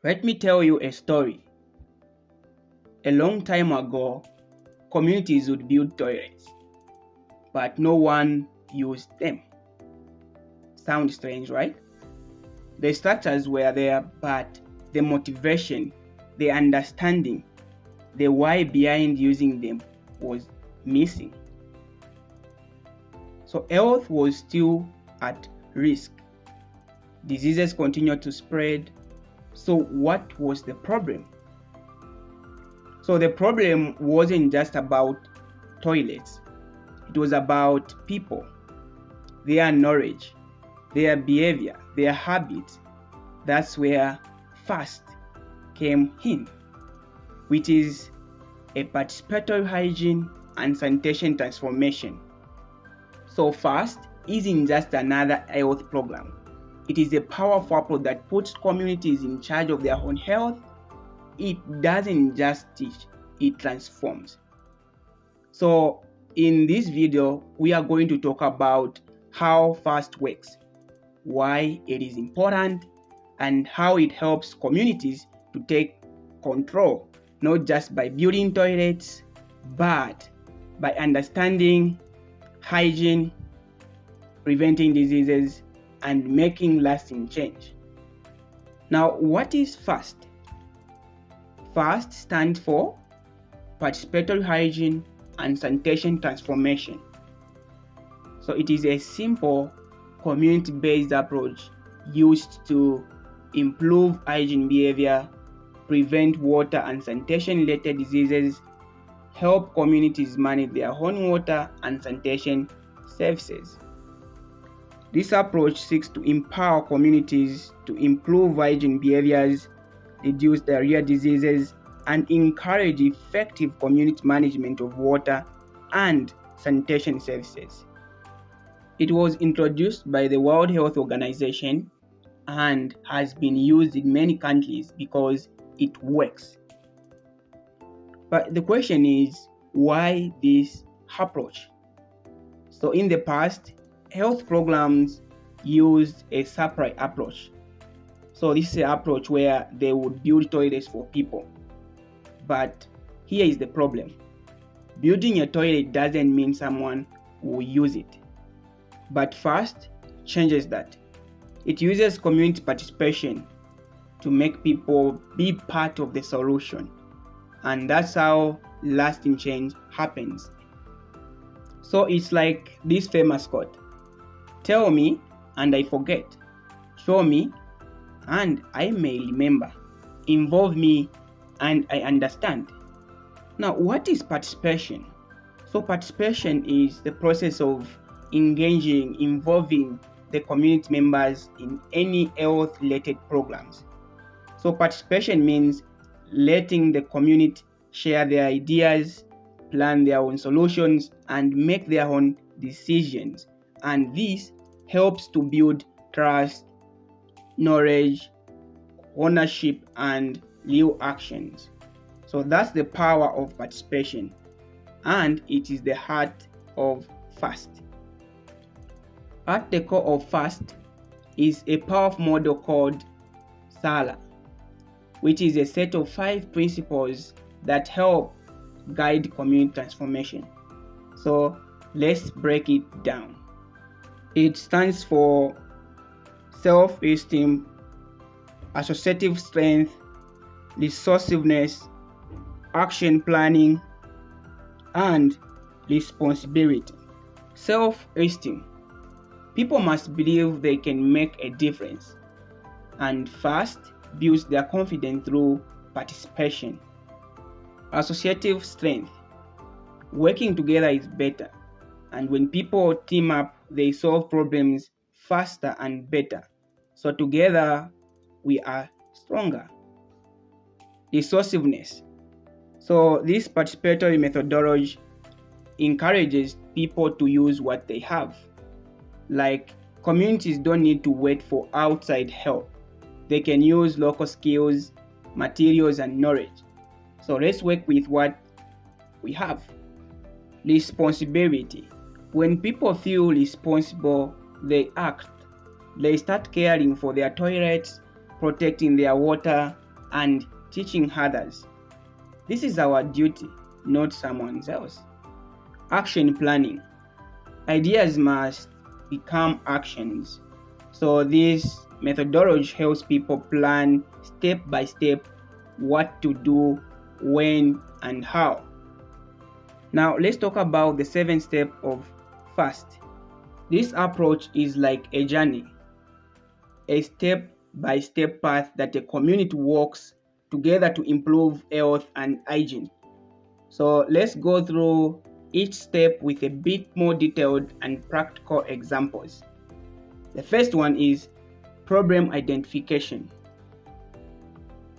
Let me tell you a story. A long time ago, communities would build toilets, but no one used them. Sounds strange, right? The structures were there, but the motivation, the understanding, the why behind using them was missing. So health was still at risk. Diseases continued to spread. So what was the problem? So the problem wasn't just about toilets. It was about people, their knowledge, their behavior, their habits. That's where FAST came in, which is a participatory hygiene and sanitation transformation. So FAST isn't just another health program. It is a powerful approach that puts communities in charge of their own health. It doesn't just teach, it transforms. So in this video, we are going to talk about how FAST works, why it is important, and how it helps communities to take control, not just by building toilets, but by understanding hygiene, preventing diseases, and making lasting change. Now, what is FAST? FAST stands for Participatory Hygiene and Sanitation Transformation. So it is a simple community-based approach used to improve hygiene behavior, prevent water and sanitation-related diseases, help communities manage their own water and sanitation services. This approach seeks to empower communities to improve hygiene behaviors, reduce diarrhea diseases, and encourage effective community management of water and sanitation services. It was introduced by the World Health Organization and has been used in many countries because it works. But the question is, why this approach? So in the past, health programs used a SARRA approach. So this is an approach where they would build toilets for people. But here is the problem. Building a toilet doesn't mean someone will use it. But FAST changes that. It uses community participation to make people be part of the solution. And that's how lasting change happens. So it's like this famous quote: tell me and I forget. Show me and I may remember. Involve me and I understand. Now, what is participation? So participation is the process of involving the community members in any health-related programs. So participation means letting the community share their ideas, plan their own solutions, and make their own decisions. And this helps to build trust, knowledge, ownership, and real actions. So that's the power of participation, and it is the heart of FAST. At the core of FAST is a powerful model called SARRA, which is a set of 5 principles that help guide community transformation. So let's break it down. It stands for self-esteem, associative strength, resourcefulness, action planning, and responsibility. Self-esteem. People must believe they can make a difference, and FAST builds their confidence through participation. Associative strength. Working together is better, and when people team up, they solve problems faster and better. So together, we are stronger. Resourcefulness. So this participatory methodology encourages people to use what they have. Like, communities don't need to wait for outside help. They can use local skills, materials, and knowledge. So let's work with what we have. Responsibility. When people feel responsible, they act. They start caring for their toilets, protecting their water, and teaching others. This is our duty, not someone else. Action planning. Ideas must become actions. So this methodology helps people plan step by step what to do, when, and how. Now let's talk about the 7th step of FAST. This approach is like a journey, a step-by-step path that a community walks together to improve health and hygiene. So let's go through each step with a bit more detailed and practical examples. The first one is problem identification.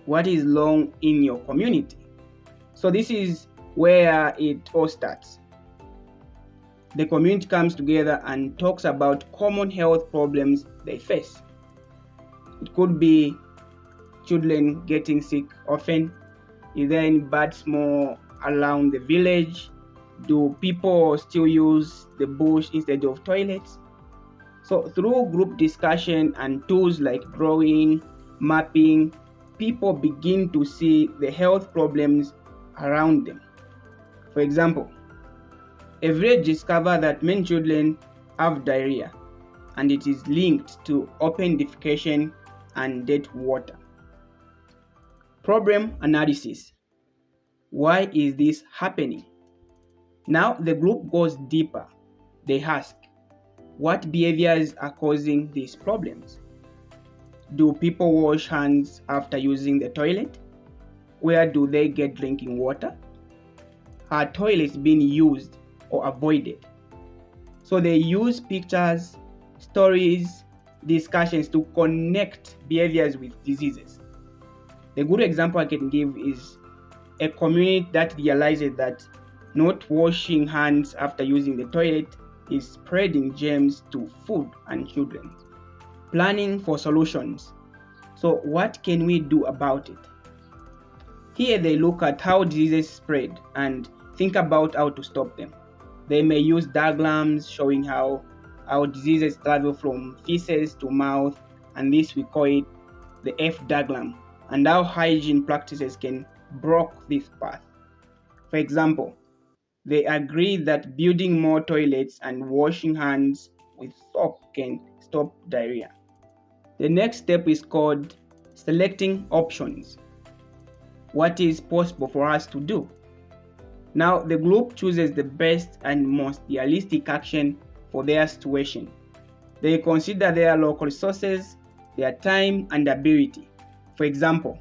What is wrong in your community? So this is where it all starts. The community comes together and talks about common health problems they face. It could be children getting sick often. Is there any bad smell around the village? Do people still use the bush instead of toilets? So through group discussion and tools like drawing, mapping, people begin to see the health problems around them. For example, a village discovered that many children have diarrhea, and it is linked to open defecation and dirty water. Problem analysis. Why is this happening? Now the group goes deeper. They ask, what behaviors are causing these problems? Do people wash hands after using the toilet? Where do they get drinking water? Are toilets being used or avoided? So they use pictures, stories, discussions to connect behaviors with diseases. A good example I can give is a community that realizes that not washing hands after using the toilet is spreading germs to food and children. Planning for solutions. So what can we do about it? Here they look at how diseases spread and think about how to stop them. They may use diagrams showing how diseases travel from feces to mouth, and this we call it the F diagram, and how hygiene practices can block this path. For example, they agree that building more toilets and washing hands with soap can stop diarrhea. The next step is called selecting options. What is possible for us to do? Now the group chooses the best and most realistic action for their situation. They consider their local resources, their time and ability. For example,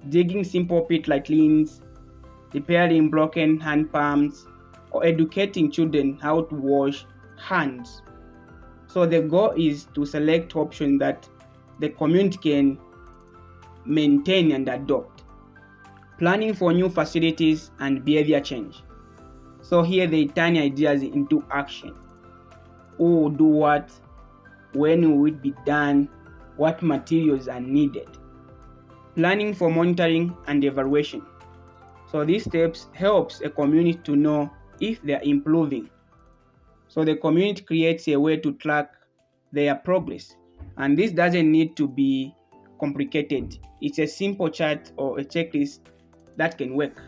digging simple pit latrines, repairing broken hand pumps, or educating children how to wash hands. So the goal is to select options that the community can maintain and adopt. Planning for new facilities and behavior change. So here they turn ideas into action. Who will do what? When will it be done? What materials are needed? Planning for monitoring and evaluation. So these steps helps a community to know if they are improving. So the community creates a way to track their progress. And this doesn't need to be complicated. It's a simple chart or a checklist that can work.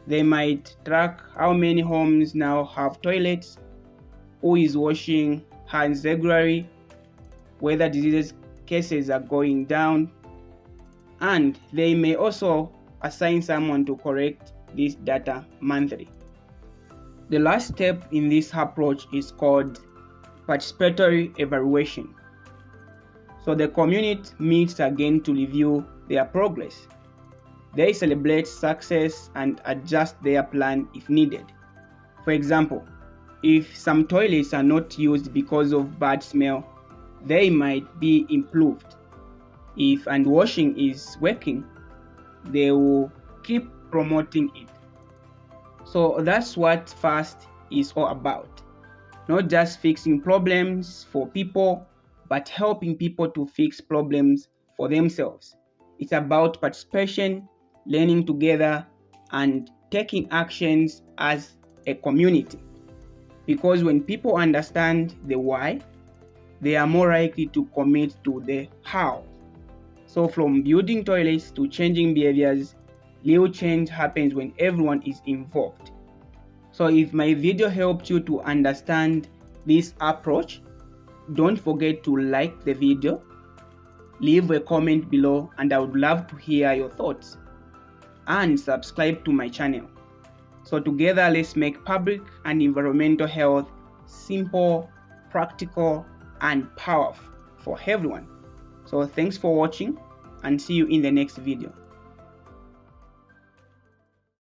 They might track how many homes now have toilets, who is washing hands regularly, whether disease cases are going down, and they may also assign someone to correct this data monthly. The last step in this approach is called participatory evaluation. So the community meets again to review their progress. They celebrate success and adjust their plan if needed. For example, if some toilets are not used because of bad smell, they might be improved. If hand washing is working, they will keep promoting it. So that's what FAST is all about. Not just fixing problems for people, but helping people to fix problems for themselves. It's about participation, learning together, and taking actions as a community. Because when people understand the why, they are more likely to commit to the how. So from building toilets to changing behaviors, real change happens when everyone is involved. So if my video helped you to understand this approach, don't forget to like the video, leave a comment below, and I would love to hear your thoughts, and subscribe to my channel. So together, let's make public and environmental health simple, practical, and powerful for everyone. So thanks for watching, and see you in the next video.